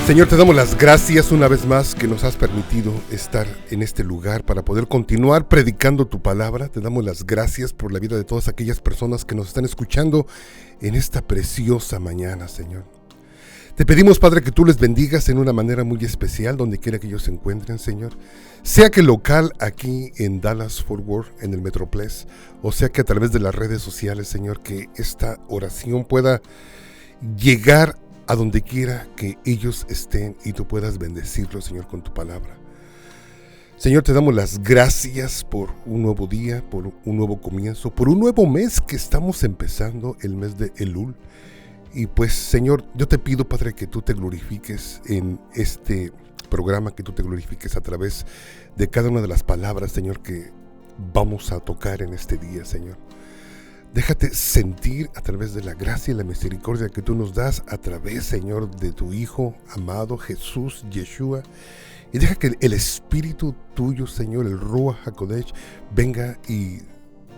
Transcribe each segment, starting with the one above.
Señor, te damos las gracias una vez más que nos has permitido estar en este lugar para poder continuar predicando tu palabra. Te damos las gracias por la vida de todas aquellas personas que nos están escuchando en esta preciosa mañana, Señor. Te pedimos, Padre, que tú les bendigas en una manera muy especial donde quiera que ellos se encuentren, Señor. Sea que local aquí en Dallas Fort Worth, en el Metroplex, o sea que a través de las redes sociales, Señor, que esta oración pueda llegar a donde quiera que ellos estén y tú puedas bendecirlos, Señor, con tu palabra. Señor, te damos las gracias por un nuevo día, por un nuevo comienzo, por un nuevo mes que estamos empezando, el mes de Elul. Y pues, Señor, yo te pido, Padre, que tú te glorifiques en este programa, que tú te glorifiques a través de cada una de las palabras, Señor, que vamos a tocar en este día, Señor. Déjate sentir a través de la gracia y la misericordia que tú nos das a través, Señor, de tu Hijo amado Jesús, Yeshua. Y deja que el Espíritu tuyo, Señor, el Ruach HaKodesh, venga y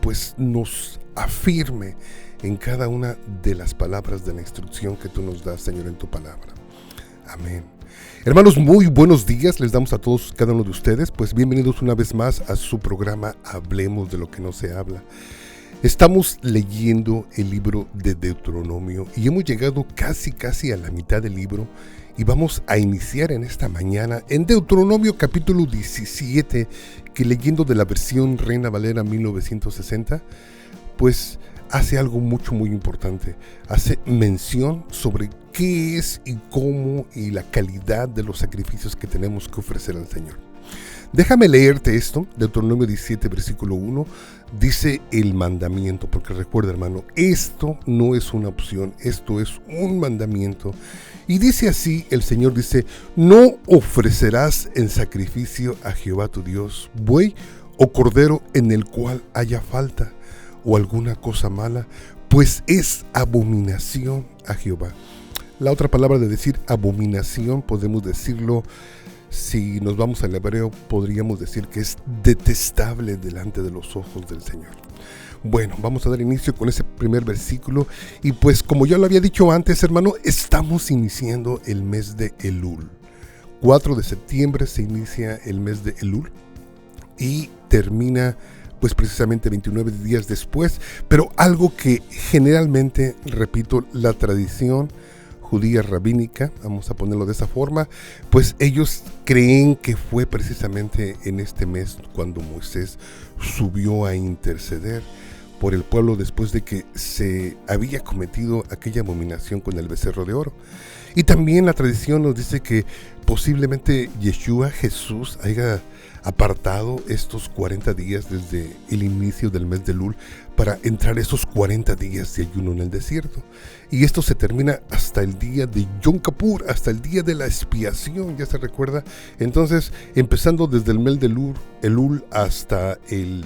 pues nos afirme en cada una de las palabras de la instrucción que tú nos das, Señor, en tu palabra. Amén. Hermanos, muy buenos días. Les damos a todos, cada uno de ustedes, pues bienvenidos una vez más a su programa Hablemos de lo que no se habla. Estamos leyendo el libro de Deuteronomio y hemos llegado casi a la mitad del libro y vamos a iniciar en esta mañana en Deuteronomio capítulo 17, que leyendo de la versión Reina Valera 1960, pues hace algo muy importante. Hace mención sobre qué es y cómo y la calidad de los sacrificios que tenemos que ofrecer al Señor. Déjame leerte esto, Deuteronomio 17, versículo 1, dice el mandamiento, porque recuerda, hermano, esto no es una opción, esto es un mandamiento. Y dice así, el Señor dice, no ofrecerás en sacrificio a Jehová tu Dios buey o cordero en el cual haya falta o alguna cosa mala, pues es abominación a Jehová. La otra palabra de decir abominación, podemos decirlo, si nos vamos al hebreo, podríamos decir que es detestable delante de los ojos del Señor. Bueno, vamos a dar inicio con ese primer versículo. Y pues como ya lo había dicho antes, hermano, estamos iniciando el mes de Elul. 4 de septiembre se inicia el mes de Elul y termina pues precisamente 29 días después. Pero algo que generalmente, repito, la tradición judía rabínica, vamos a ponerlo de esa forma, pues ellos creen que fue precisamente en este mes cuando Moisés subió a interceder por el pueblo después de que se había cometido aquella abominación con el becerro de oro. Y también la tradición nos dice que posiblemente Yeshua, Jesús, haya apartado estos 40 días desde el inicio del mes de Elul para entrar esos 40 días de ayuno en el desierto. Y esto se termina hasta el día de Yom Kippur, hasta el día de la expiación, ya se recuerda. Entonces, empezando desde el mes de Elul hasta el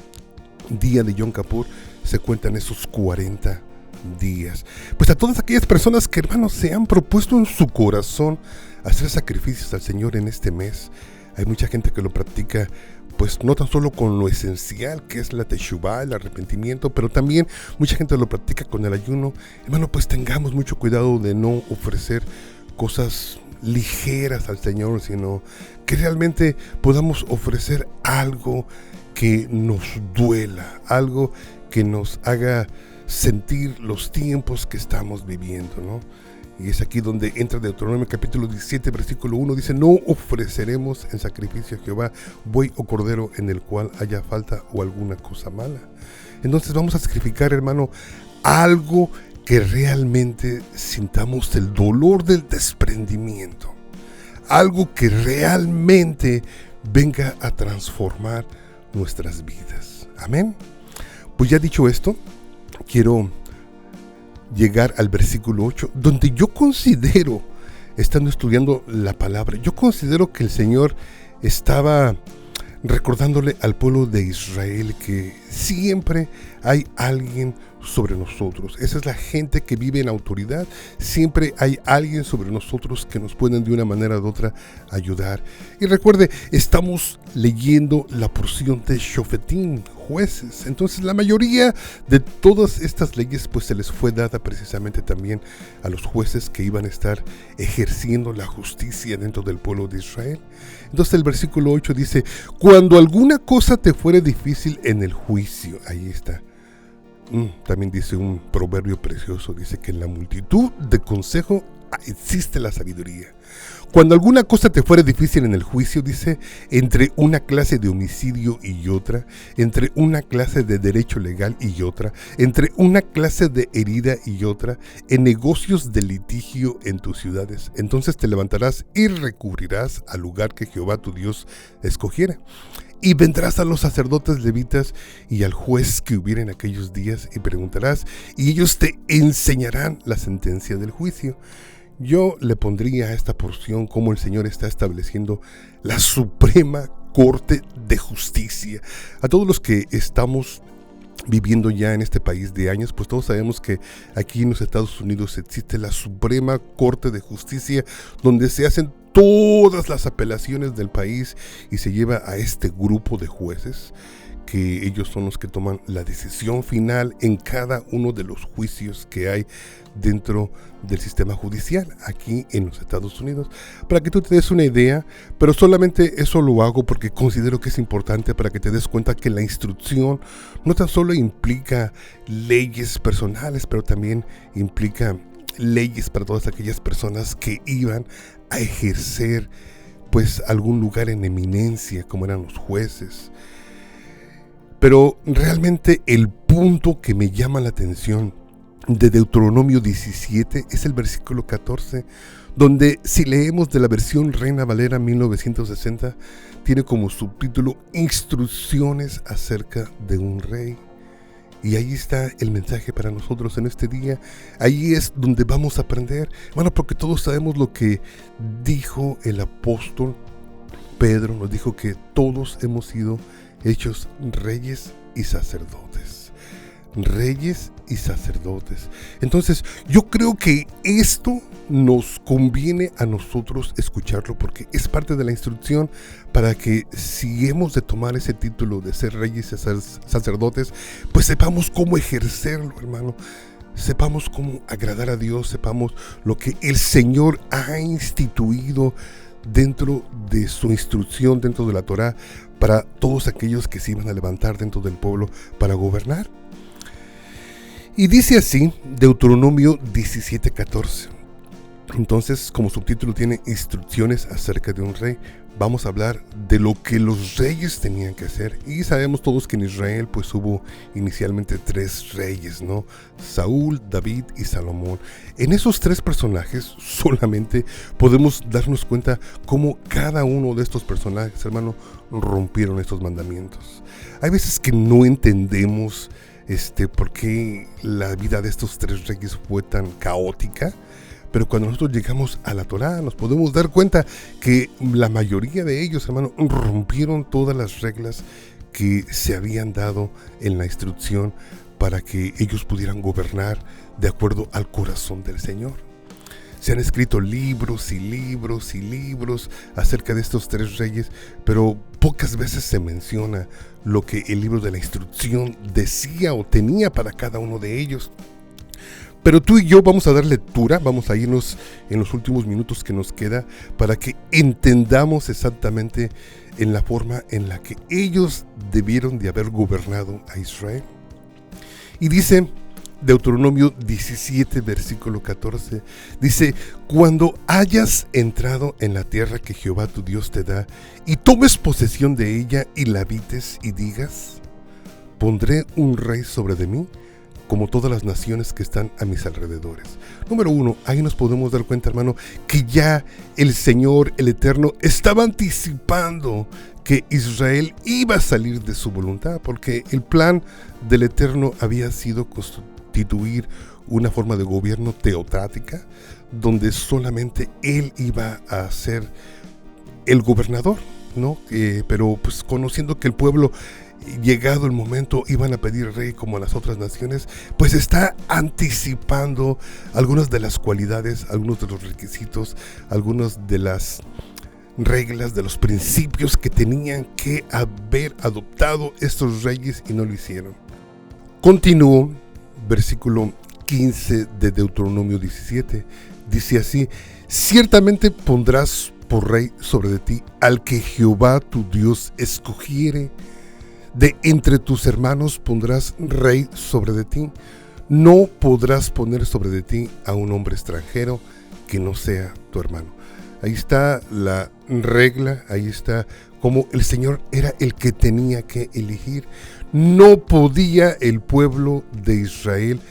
día de Yom Kippur, se cuentan esos 40 días. Pues a todas aquellas personas que, hermanos, se han propuesto en su corazón hacer sacrificios al Señor en este mes, hay mucha gente que lo practica, pues no tan solo con lo esencial que es la teshuvá, el arrepentimiento, pero también mucha gente lo practica con el ayuno. Hermano, pues tengamos mucho cuidado de no ofrecer cosas ligeras al Señor, sino que realmente podamos ofrecer algo que nos duela, algo que nos haga sentir los tiempos que estamos viviendo, ¿no? Y es aquí donde entra Deuteronomio capítulo 17, versículo 1, dice, no ofreceremos en sacrificio a Jehová buey o cordero en el cual haya falta o alguna cosa mala. Entonces vamos a sacrificar, hermano, algo que realmente sintamos el dolor del desprendimiento, algo que realmente venga a transformar nuestras vidas. Amén. Pues ya dicho esto, quiero llegar al versículo 8, donde yo considero, estando estudiando la palabra, yo considero que el Señor estaba recordándole al pueblo de Israel que siempre hay alguien sobre nosotros. Esa es la gente que vive en autoridad. Siempre hay alguien sobre nosotros que nos pueden de una manera u otra ayudar. Y recuerde, estamos leyendo la porción de Shofetim, jueces. Entonces la mayoría de todas estas leyes pues se les fue dada precisamente también a los jueces que iban a estar ejerciendo la justicia dentro del pueblo de Israel. Entonces el versículo 8 dice: cuando alguna cosa te fuere difícil en el juicio, ahí está. También dice un proverbio precioso, dice que en la multitud de consejo existe la sabiduría. Cuando alguna cosa te fuere difícil en el juicio, dice, entre una clase de homicidio y otra, entre una clase de derecho legal y otra, entre una clase de herida y otra, en negocios de litigio en tus ciudades, entonces te levantarás y recurrirás al lugar que Jehová tu Dios escogiera. Y vendrás a los sacerdotes levitas y al juez que hubiera en aquellos días y preguntarás, y ellos te enseñarán la sentencia del juicio. Yo le pondría a esta porción cómo el Señor está estableciendo la Suprema Corte de Justicia. A todos los que estamos viviendo ya en este país de años, pues todos sabemos que aquí en los Estados Unidos existe la Suprema Corte de Justicia, donde se hacen todas las apelaciones del país y se lleva a este grupo de jueces, que ellos son los que toman la decisión final en cada uno de los juicios que hay dentro del sistema judicial aquí en los Estados Unidos. Para que tú te des una idea, pero solamente eso lo hago porque considero que es importante para que te des cuenta que la instrucción no tan solo implica leyes personales, pero también implica leyes para todas aquellas personas que iban a ejercer pues algún lugar en eminencia, como eran los jueces. Pero realmente el punto que me llama la atención de Deuteronomio 17 es el versículo 14, donde si leemos de la versión Reina Valera 1960, tiene como subtítulo Instrucciones acerca de un rey. Y ahí está el mensaje para nosotros en este día. Ahí es donde vamos a aprender, bueno, porque todos sabemos lo que dijo el apóstol Pedro. Nos dijo que todos hemos sido hechos reyes y sacerdotes. Reyes y sacerdotes. Entonces, yo creo que esto nos conviene a nosotros escucharlo, porque es parte de la instrucción para que si hemos de tomar ese título de ser reyes y sacerdotes, pues sepamos cómo ejercerlo, hermano. Sepamos cómo agradar a Dios, sepamos lo que el Señor ha instituido dentro de su instrucción, dentro de la Torá, para todos aquellos que se iban a levantar dentro del pueblo para gobernar. Y dice así, Deuteronomio 17:14. Entonces, como subtítulo tiene Instrucciones acerca de un rey. Vamos a hablar de lo que los reyes tenían que hacer. Y sabemos todos que en Israel pues hubo inicialmente 3 reyes, ¿no? Saúl, David y Salomón. En esos 3 personajes solamente podemos darnos cuenta cómo cada uno de estos personajes, hermano, rompieron estos mandamientos. Hay veces que no entendemos por qué la vida de estos 3 reyes fue tan caótica. Pero cuando nosotros llegamos a la Torá, nos podemos dar cuenta que la mayoría de ellos, hermano, rompieron todas las reglas que se habían dado en la instrucción para que ellos pudieran gobernar de acuerdo al corazón del Señor. Se han escrito libros y libros y libros acerca de estos 3 reyes, pero pocas veces se menciona lo que el libro de la instrucción decía o tenía para cada uno de ellos. Pero tú y yo vamos a dar lectura, vamos a irnos en los últimos minutos que nos queda para que entendamos exactamente en la forma en la que ellos debieron de haber gobernado a Israel. Y dice Deuteronomio 17, versículo 14, dice: cuando hayas entrado en la tierra que Jehová tu Dios te da y tomes posesión de ella y la habites y digas: pondré un rey sobre de mí, como todas las naciones que están a mis alrededores. Número 1, ahí nos podemos dar cuenta, hermano, que ya el Señor, el Eterno, estaba anticipando que Israel iba a salir de su voluntad, porque el plan del Eterno había sido constituir una forma de gobierno teocrática, donde solamente Él iba a ser el gobernador, ¿no? Pero pues conociendo que el pueblo llegado el momento iban a pedir rey como a las otras naciones, pues está anticipando algunas de las cualidades, algunos de los requisitos, algunas de las reglas, de los principios que tenían que haber adoptado estos reyes y no lo hicieron. Continúo, versículo 15 de Deuteronomio 17, dice así: ciertamente pondrás por rey sobre de ti al que Jehová tu Dios escogiere. De entre tus hermanos pondrás rey sobre de ti. No podrás poner sobre de ti a un hombre extranjero que no sea tu hermano. Ahí está la regla, ahí está cómo el Señor era el que tenía que elegir. No podía el pueblo de Israel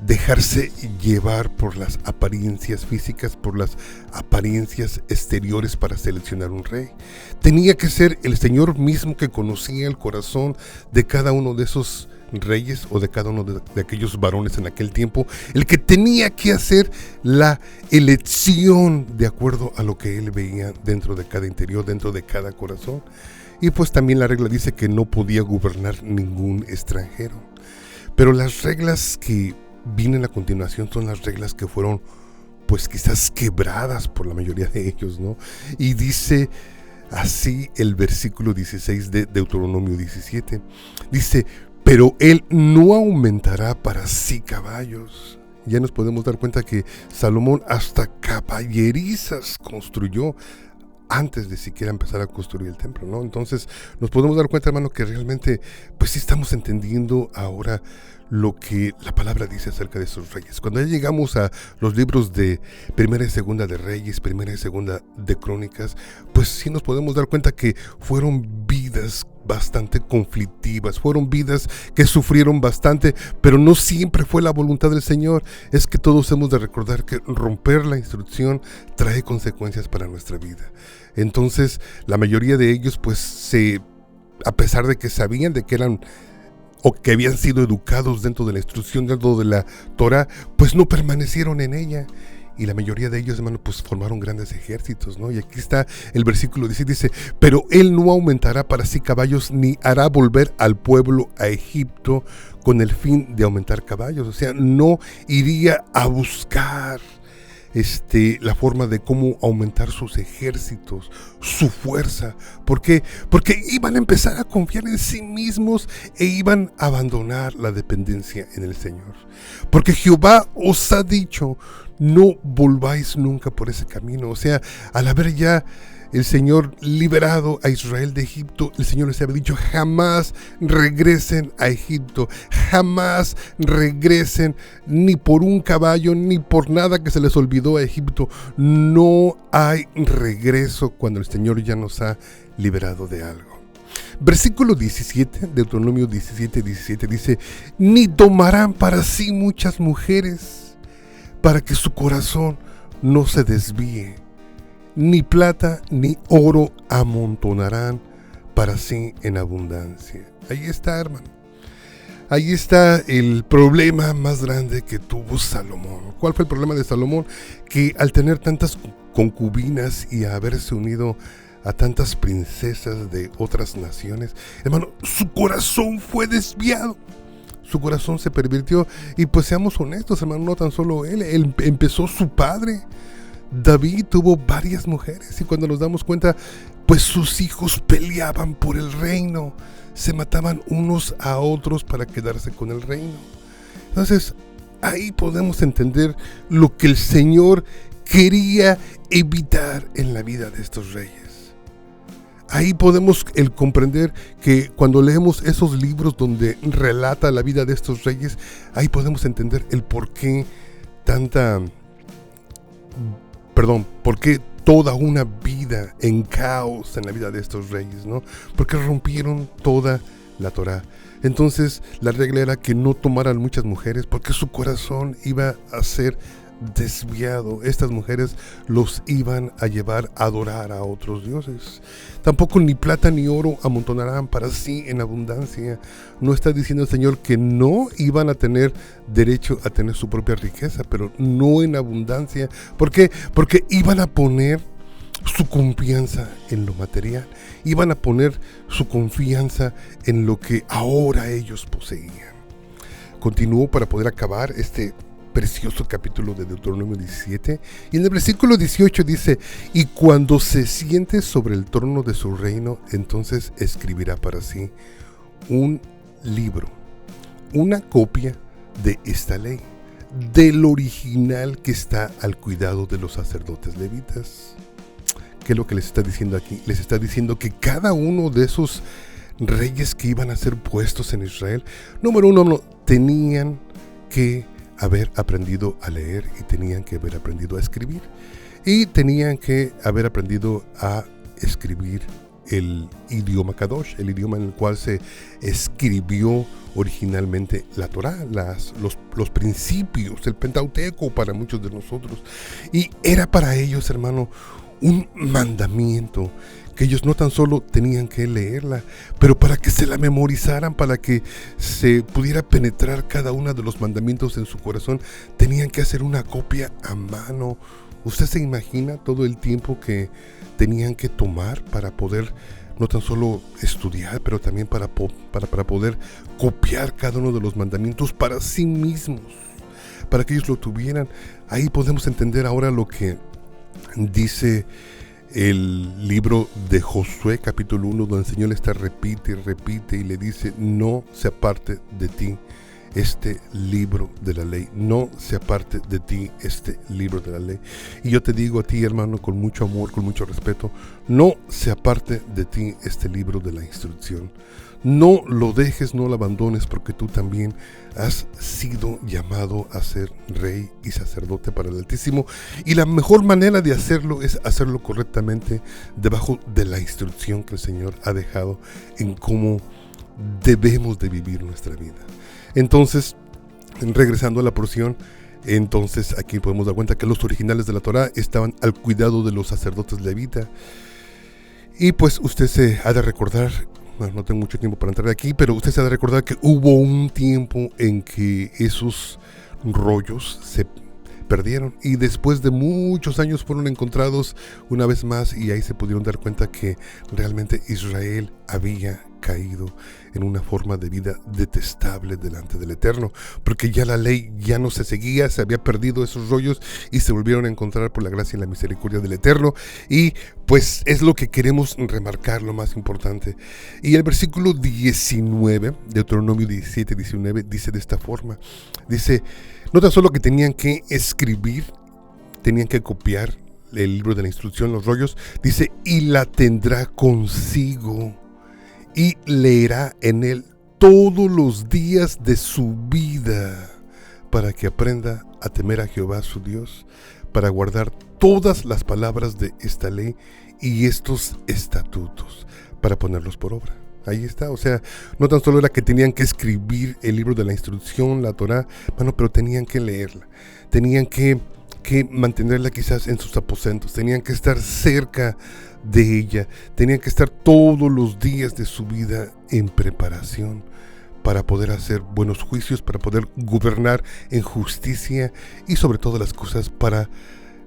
dejarse llevar por las apariencias físicas, por las apariencias exteriores para seleccionar un rey. Tenía que ser el Señor mismo que conocía el corazón de cada uno de esos reyes o de cada uno de aquellos varones en aquel tiempo, el que tenía que hacer la elección de acuerdo a lo que él veía dentro de cada interior, dentro de cada corazón. Y pues también la regla dice que no podía gobernar ningún extranjero. Pero las reglas que vienen a continuación son las reglas que fueron pues quizás quebradas por la mayoría de ellos, ¿no? Y dice así el versículo 16 de Deuteronomio 17, dice: pero él no aumentará para sí caballos. Ya nos podemos dar cuenta que Salomón hasta caballerizas construyó antes de siquiera empezar a construir el templo, ¿no? Entonces nos podemos dar cuenta, hermano, que realmente pues sí estamos entendiendo ahora lo que la palabra dice acerca de esos reyes. Cuando ya llegamos a los libros de Primera y Segunda de Reyes, Primera y Segunda de Crónicas, pues sí nos podemos dar cuenta que fueron vidas bastante conflictivas, fueron vidas que sufrieron bastante, pero no siempre fue la voluntad del Señor. Es que todos hemos de recordar que romper la instrucción trae consecuencias para nuestra vida. Entonces, la mayoría de ellos, pues, a pesar de que sabían de que eran o que habían sido educados dentro de la instrucción, dentro de la Torah, pues no permanecieron en ella. Y la mayoría de ellos, hermano, pues formaron grandes ejércitos, ¿no? Y aquí está el versículo 10, dice: pero él no aumentará para sí caballos, ni hará volver al pueblo a Egipto con el fin de aumentar caballos. O sea, no iría a buscar la forma de cómo aumentar sus ejércitos, su fuerza. ¿Por qué? Porque iban a empezar a confiar en sí mismos e iban a abandonar la dependencia en el Señor. Porque Jehová os ha dicho: no volváis nunca por ese camino. O sea, al haber ya el Señor liberado a Israel de Egipto, el Señor les había dicho: jamás regresen a Egipto, jamás regresen ni por un caballo, ni por nada que se les olvidó a Egipto. No hay regreso cuando el Señor ya nos ha liberado de algo. Versículo 17, Deuteronomio 17 dice: ni tomarán para sí muchas mujeres, para que su corazón no se desvíe. Ni plata ni oro amontonarán para sí en abundancia. Ahí está, hermano. Ahí está el problema más grande que tuvo Salomón. ¿Cuál fue el problema de Salomón? Que al tener tantas concubinas y haberse unido a tantas princesas de otras naciones, hermano, su corazón fue desviado. Su corazón se pervirtió. Y pues seamos honestos, hermano, no tan solo él empezó su padre. David tuvo varias mujeres y cuando nos damos cuenta, pues sus hijos peleaban por el reino, se mataban unos a otros para quedarse con el reino. Entonces, ahí podemos entender lo que el Señor quería evitar en la vida de estos reyes. Ahí podemos comprender que cuando leemos esos libros donde relata la vida de estos reyes, ahí podemos entender el por qué por qué toda una vida en caos en la vida de estos reyes, ¿no? Porque rompieron toda la Torah. Entonces, la regla era que no tomaran muchas mujeres porque su corazón iba a ser desviado. Estas mujeres los iban a llevar a adorar a otros dioses. Tampoco ni plata ni oro amontonarán para sí en abundancia. No está diciendo el Señor que no iban a tener derecho a tener su propia riqueza, pero no en abundancia. ¿Por qué? Porque iban a poner su confianza en lo material, iban a poner su confianza en lo que ahora ellos poseían. Continuó para poder acabar este precioso capítulo de Deuteronomio 17, y en el versículo 18 dice: y cuando se siente sobre el trono de su reino, entonces escribirá para sí un libro, una copia de esta ley, del original que está al cuidado de los sacerdotes levitas. ¿Qué es lo que les está diciendo aquí? Les está diciendo que cada uno de esos reyes que iban a ser puestos en Israel, número uno, tenían que haber aprendido a leer, y tenían que haber aprendido a escribir, y tenían que haber aprendido a escribir el idioma Kadosh, el idioma en el cual se escribió originalmente la Torá, los principios, el Pentateuco para muchos de nosotros. Y era para ellos, hermano, un mandamiento que ellos no tan solo tenían que leerla, pero para que se la memorizaran, para que se pudiera penetrar cada uno de los mandamientos en su corazón, tenían que hacer una copia a mano. ¿Usted se imagina todo el tiempo que tenían que tomar para poder no tan solo estudiar, pero también para poder copiar cada uno de los mandamientos para sí mismos, para que ellos lo tuvieran? Ahí podemos entender ahora lo que dice el libro de Josué, capítulo 1, donde el Señor está repite y repite y le dice: no se aparte de ti este libro de la ley, no se aparte de ti este libro de la ley. Y yo te digo a ti, hermano, con mucho amor, con mucho respeto, no se aparte de ti este libro de la instrucción. No lo dejes, no lo abandones, porque tú también has sido llamado a ser rey y sacerdote para el Altísimo. Y la mejor manera de hacerlo es hacerlo correctamente, debajo de la instrucción que el Señor ha dejado en cómo debemos de vivir nuestra vida. Entonces, regresando a la porción, entonces aquí podemos dar cuenta que los originales de la Torá estaban al cuidado de los sacerdotes levitas. Y pues usted se ha de recordar, bueno, no tengo mucho tiempo para entrar aquí, pero usted se ha de recordar que hubo un tiempo en que esos rollos se perdieron, y después de muchos años fueron encontrados una vez más, y ahí se pudieron dar cuenta que realmente Israel había caído en una forma de vida detestable delante del Eterno, porque ya la ley ya no se seguía, se había perdido esos rollos y se volvieron a encontrar por la gracia y la misericordia del Eterno. Y pues es lo que queremos remarcar, lo más importante. Y el versículo 19, Deuteronomio 17, 19, dice de esta forma, dice: no tan solo que tenían que escribir, tenían que copiar el libro de la instrucción, los rollos, dice: y la tendrá consigo y leerá en él todos los días de su vida, para que aprenda a temer a Jehová su Dios, para guardar todas las palabras de esta ley y estos estatutos, para ponerlos por obra. Ahí está, o sea, no tan solo era que tenían que escribir el libro de la instrucción, la Torá, bueno, pero tenían que leerla, tenían que mantenerla quizás en sus aposentos, tenían que estar cerca de ella, tenían que estar todos los días de su vida en preparación para poder hacer buenos juicios, para poder gobernar en justicia y sobre todas las cosas para,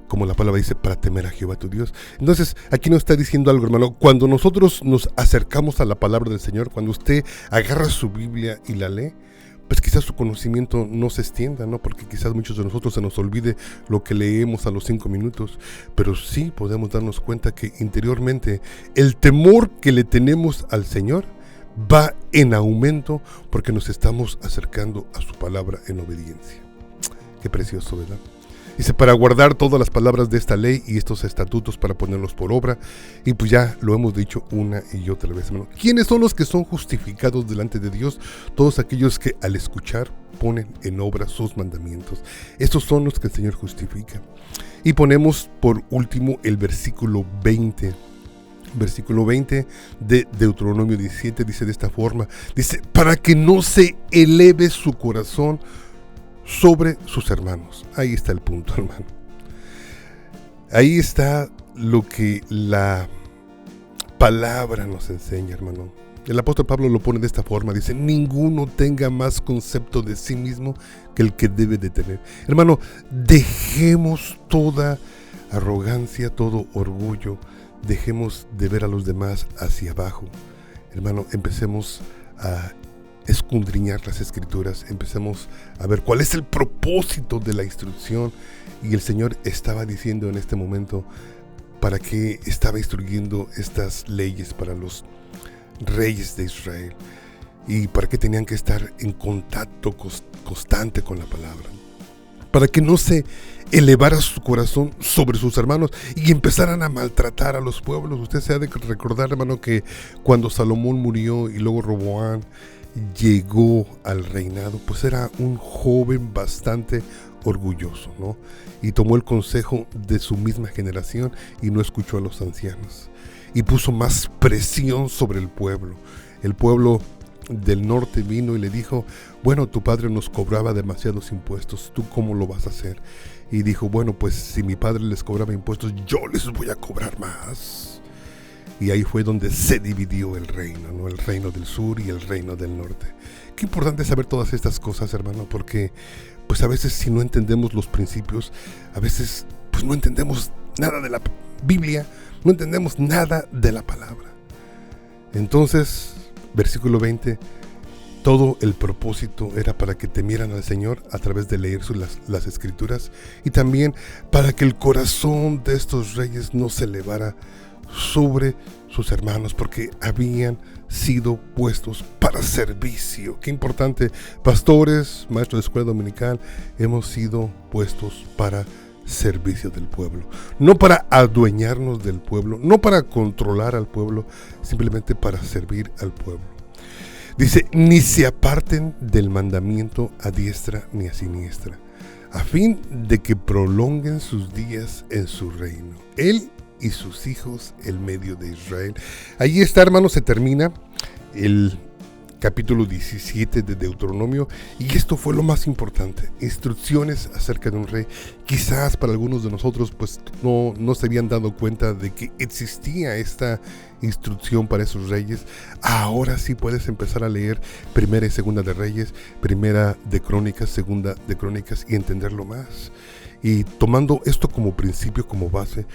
como la palabra dice, para temer a Jehová tu Dios. Entonces, aquí nos está diciendo algo, hermano. Cuando nosotros nos acercamos a la palabra del Señor, cuando usted agarra su Biblia y la lee, pues quizás su conocimiento no se extienda, ¿no? Porque quizás muchos de nosotros se nos olvide lo que leemos a los 5 minutos, pero sí podemos darnos cuenta que interiormente el temor que le tenemos al Señor va en aumento, porque nos estamos acercando a su palabra en obediencia. Qué precioso, ¿verdad? Dice: para guardar todas las palabras de esta ley y estos estatutos, para ponerlos por obra. Y pues ya lo hemos dicho una y otra vez, hermano. ¿Quiénes son los que son justificados delante de Dios? Todos aquellos que al escuchar ponen en obra sus mandamientos. Estos son los que el Señor justifica. Y ponemos por último el versículo 20. Versículo 20 de Deuteronomio 17 dice de esta forma. Dice: para que no se eleve su corazón sobre sus hermanos. Ahí está el punto, hermano. Ahí está lo que la palabra nos enseña, hermano. El apóstol Pablo lo pone de esta forma, dice: ninguno tenga más concepto de sí mismo que el que debe de tener. Hermano, dejemos toda arrogancia, todo orgullo. Dejemos de ver a los demás hacia abajo. Hermano, empecemos a escudriñar las Escrituras, empecemos a ver cuál es el propósito de la instrucción. Y el Señor estaba diciendo en este momento para qué estaba instruyendo estas leyes para los reyes de Israel y para qué tenían que estar en contacto constante con la palabra, para que no se elevara su corazón sobre sus hermanos y empezaran a maltratar a los pueblos. Usted se ha de recordar, hermano, que cuando Salomón murió y luego Roboam llegó al reinado, pues era un joven bastante orgulloso, ¿no? Y tomó el consejo de su misma generación y no escuchó a los ancianos. Y puso más presión sobre el pueblo. El pueblo del norte vino y le dijo: bueno, tu padre nos cobraba demasiados impuestos, ¿tú cómo lo vas a hacer? Y dijo: bueno, pues si mi padre les cobraba impuestos, yo les voy a cobrar más. Y ahí fue donde se dividió el reino, ¿no? El reino del sur y el reino del norte. Qué importante saber todas estas cosas, hermano, porque pues a veces si no entendemos los principios, a veces pues no entendemos nada de la Biblia, no entendemos nada de la palabra. Entonces, versículo 20, todo el propósito era para que temieran al Señor a través de leer las Escrituras, y también para que el corazón de estos reyes no se elevara sobre sus hermanos, porque habían sido puestos para servicio. Qué importante, pastores, maestros de escuela dominical, hemos sido puestos para servicio del pueblo, no para adueñarnos del pueblo, no para controlar al pueblo, simplemente para servir al pueblo. Dice: ni se aparten del mandamiento a diestra ni a siniestra, a fin de que prolonguen sus días en su reino, él y sus hijos en medio de Israel. Allí está, hermano, se termina el capítulo 17 de Deuteronomio, y esto fue lo más importante: instrucciones acerca de un rey. Quizás para algunos de nosotros pues no se habían dado cuenta de que existía esta instrucción para esos reyes. Ahora sí puedes empezar a leer Primera y Segunda de Reyes, Primera de Crónicas, Segunda de Crónicas, y entenderlo más. Y tomando esto como principio, como base,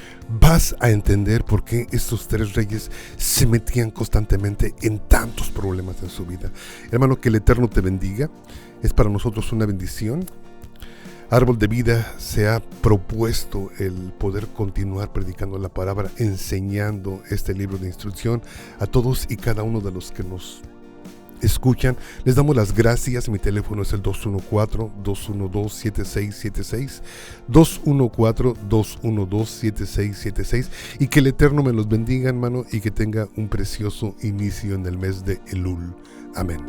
vas a entender por qué estos tres reyes se metían constantemente en tantos problemas en su vida. Hermano, que el Eterno te bendiga. Es para nosotros una bendición. Árbol de Vida se ha propuesto el poder continuar predicando la palabra, enseñando este libro de instrucción a todos y cada uno de los que nos escuchan. Les damos las gracias. Mi teléfono es el 214-212-7676, 214-212-7676, y que el Eterno me los bendiga, hermano, y que tenga un precioso inicio en el mes de Elul. Amén.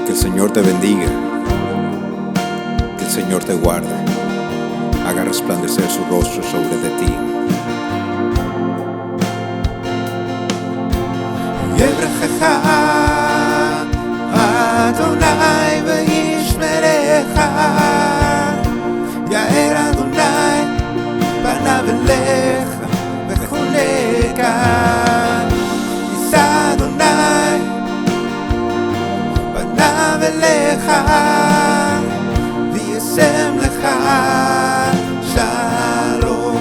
Que el Señor te bendiga, que el Señor te guarde, haga resplandecer su rostro sobre de ti. יברכך אדוני וישמרך, יאר אדוני פניו אליך וחונקה, יישא אדוני פניו אליך וישם לך שלום.